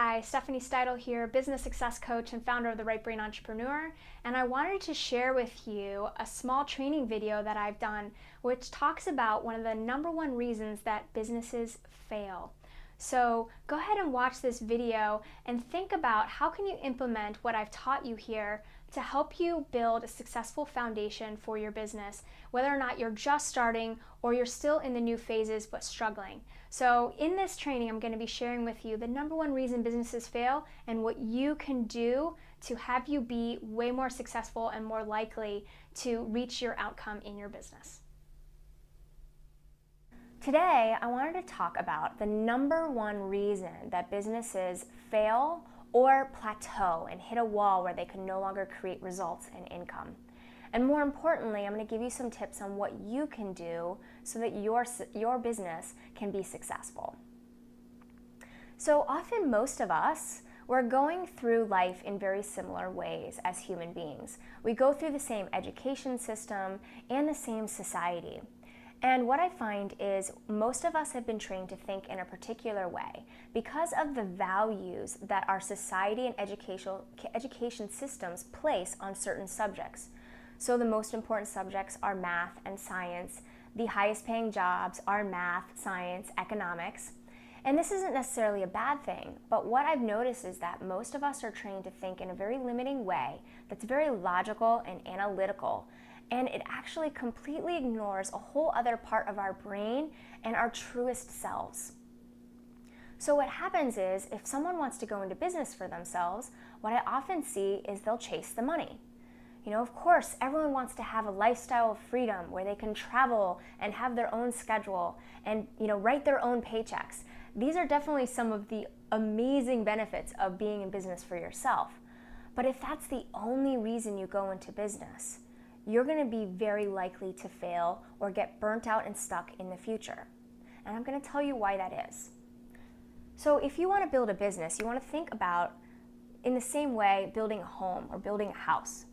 Hi, Stephanie Steidel here, business success coach and founder of the Right Brain Entrepreneur, and I wanted to share with you a small training video that I've done which talks about one of the #1 reasons that businesses fail. So go ahead and watch this video and think about how can you implement what I've taught you here to help you build a successful foundation for your business, whether or not you're just starting or you're still in the new phases but struggling. So in this training, I'm going to be sharing with you the #1 reason businesses fail and what you can do to have you be way more successful and more likely to reach your outcome in your business. Today, I wanted to talk about the #1 reason that businesses fail or plateau and hit a wall where they can no longer create results and income. And more importantly, I'm going to give you some tips on what you can do so that your business can be successful. So often most of us, we're going through life in very similar ways as human beings. We go through the same education system and the same society. And what I find is most of us have been trained to think in a particular way because of the values that our society and education systems place on certain subjects. So the most important subjects are math and science. The highest paying jobs are math, science, economics. And this isn't necessarily a bad thing, but what I've noticed is that most of us are trained to think in a very limiting way that's very logical and analytical. And it actually completely ignores a whole other part of our brain and our truest selves. So what happens is, if someone wants to go into business for themselves, what I often see is they'll chase the money. You know, of course, everyone wants to have a lifestyle of freedom where they can travel and have their own schedule and, write their own paychecks. These are definitely some of the amazing benefits of being in business for yourself. But if that's the only reason you go into business, you're going to be very likely to fail or get burnt out and stuck in the future. And I'm going to tell you why that is. So if you want to build a business, you want to think about, in the same way, building a home or building a house.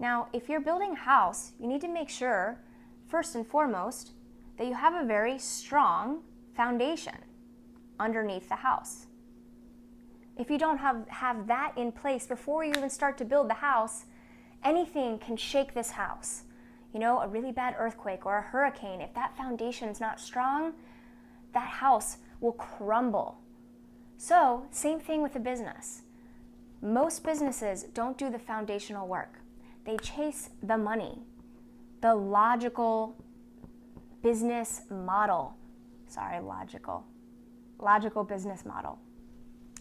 Now, if you're building a house, you need to make sure, first and foremost, that you have a very strong foundation underneath the house. If you don't have that in place before you even start to build the house, anything can shake this house. A really bad earthquake or a hurricane, if that foundation is not strong, that house will crumble. So, same thing with a business. Most businesses don't do the foundational work. They chase the money, the logical business model. Logical business model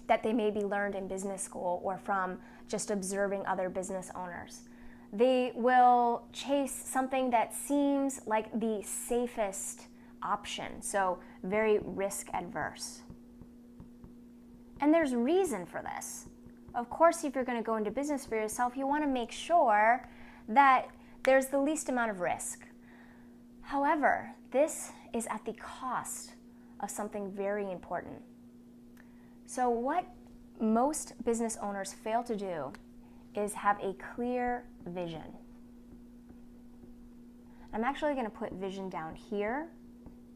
that they maybe learned in business school or from just observing other business owners. They will chase something that seems like the safest option, so very risk adverse. And there's reason for this. Of course, if you're going to go into business for yourself, you want to make sure that there's the least amount of risk. However, this is at the cost of something very important. So what most business owners fail to do is have a clear vision. I'm actually going to put vision down here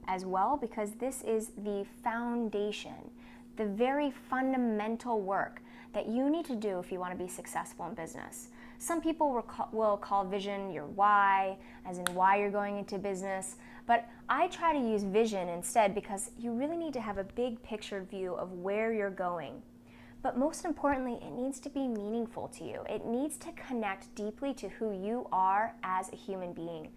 as well because this is the foundation, the very fundamental work that you need to do if you want to be successful in business. Some people will call vision your why, as in why you're going into business, but I try to use vision instead because you really need to have a big picture view of where you're going. But most importantly, it needs to be meaningful to you. It needs to connect deeply to who you are as a human being.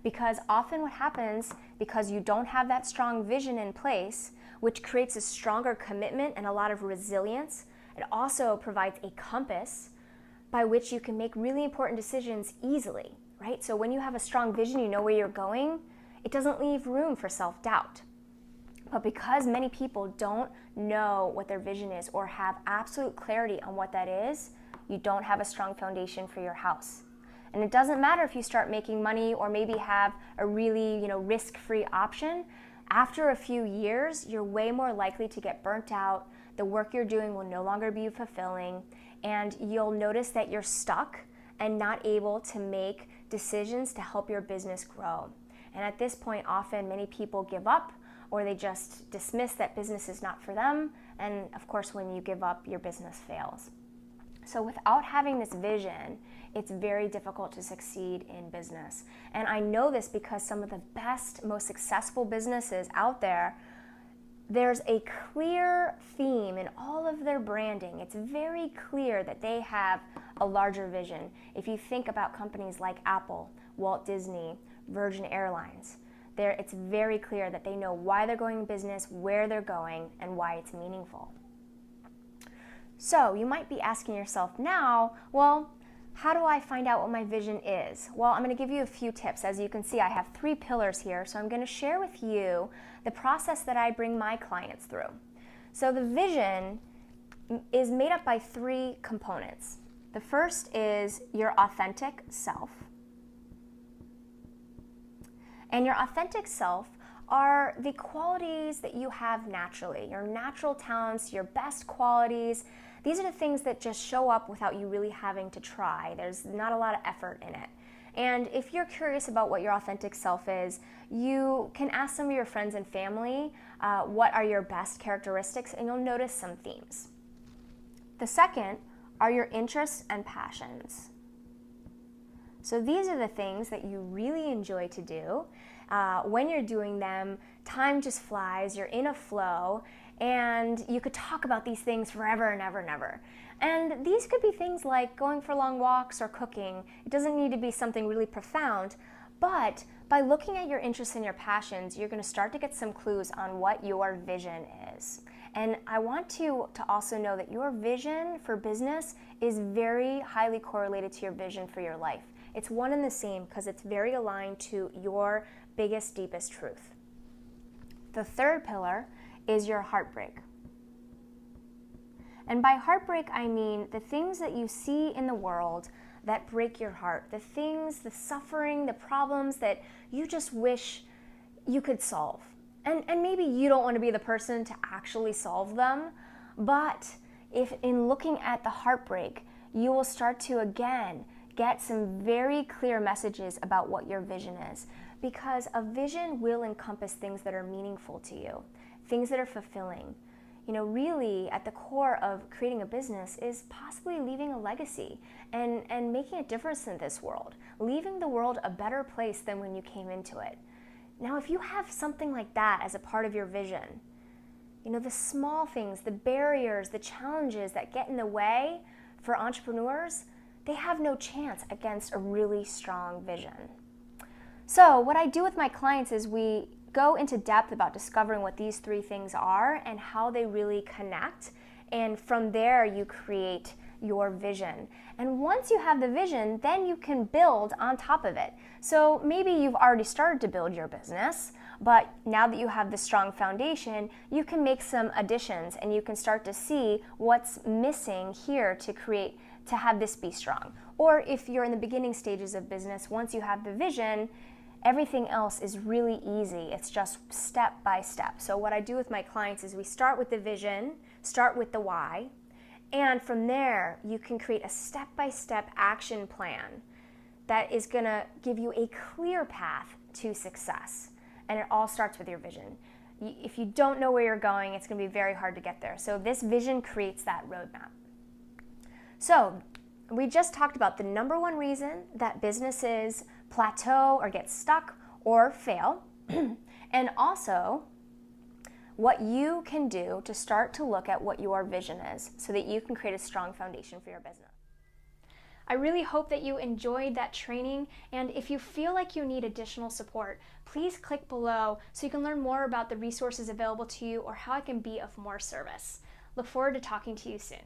Because often what happens, because you don't have that strong vision in place, which creates a stronger commitment and a lot of resilience, it also provides a compass by which you can make really important decisions easily, right? So when you have a strong vision, you know where you're going, it doesn't leave room for self-doubt. But because many people don't know what their vision is or have absolute clarity on what that is, you don't have a strong foundation for your house. And it doesn't matter if you start making money or maybe have a really, risk-free option. After a few years, you're way more likely to get burnt out. The work you're doing will no longer be fulfilling, and you'll notice that you're stuck and not able to make decisions to help your business grow. And at this point, often many people give up or they just dismiss that business is not for them. And of course, when you give up, your business fails. So without having this vision, it's very difficult to succeed in business. And I know this because some of the best, most successful businesses out there, there's a clear theme in all of their branding. It's very clear that they have a larger vision. If you think about companies like Apple, Walt Disney, Virgin Airlines, it's very clear that they know why they're going in business, where they're going, and why it's meaningful. So you might be asking yourself now, well, how do I find out what my vision is? Well, I'm going to give you a few tips. As you can see, I have 3 pillars here, so I'm going to share with you the process that I bring my clients through. So the vision is made up by 3 components. The first is your authentic self. And your authentic self are the qualities that you have naturally, your natural talents, your best qualities. These are the things that just show up without you really having to try. There's not a lot of effort in it. And if you're curious about what your authentic self is, you can ask some of your friends and family what are your best characteristics, and you'll notice some themes. The second are your interests and passions. So these are the things that you really enjoy to do. When you're doing them, time just flies, you're in a flow, and you could talk about these things forever and ever and ever. And these could be things like going for long walks or cooking. It doesn't need to be something really profound, but by looking at your interests and your passions, you're going to start to get some clues on what your vision is. And I want you to also know that your vision for business is very highly correlated to your vision for your life. It's one and the same because it's very aligned to your biggest, deepest truth. The third pillar is your heartbreak. And by heartbreak, I mean the things that you see in the world that break your heart, the things, the suffering, the problems that you just wish you could solve. And maybe you don't want to be the person to actually solve them, but if in looking at the heartbreak, you will start to again get some very clear messages about what your vision is, because a vision will encompass things that are meaningful to you, things that are fulfilling. You know, really at the core of creating a business is possibly leaving a legacy and making a difference in this world, leaving the world a better place than when you came into it. Now, if you have something like that as a part of your vision, you know, the small things, the barriers, the challenges that get in the way for entrepreneurs, they have no chance against a really strong vision. So what I do with my clients is we go into depth about discovering what these 3 things are and how they really connect. And from there, you create your vision. And once you have the vision, then you can build on top of it. So maybe you've already started to build your business, but now that you have the strong foundation, you can make some additions and you can start to see what's missing here to have this be strong. Or if you're in the beginning stages of business, once you have the vision, everything else is really easy. It's just step by step. So what I do with my clients is we start with the vision, start with the why, and from there you can create a step-by-step action plan that is going to give you a clear path to success. And it all starts with your vision. If you don't know where you're going, it's going to be very hard to get there. So this vision creates that roadmap. So we just talked about the number 1 reason that businesses plateau or get stuck or fail, and also what you can do to start to look at what your vision is so that you can create a strong foundation for your business. I really hope that you enjoyed that training, and if you feel like you need additional support, please click below so you can learn more about the resources available to you or how I can be of more service. Look forward to talking to you soon.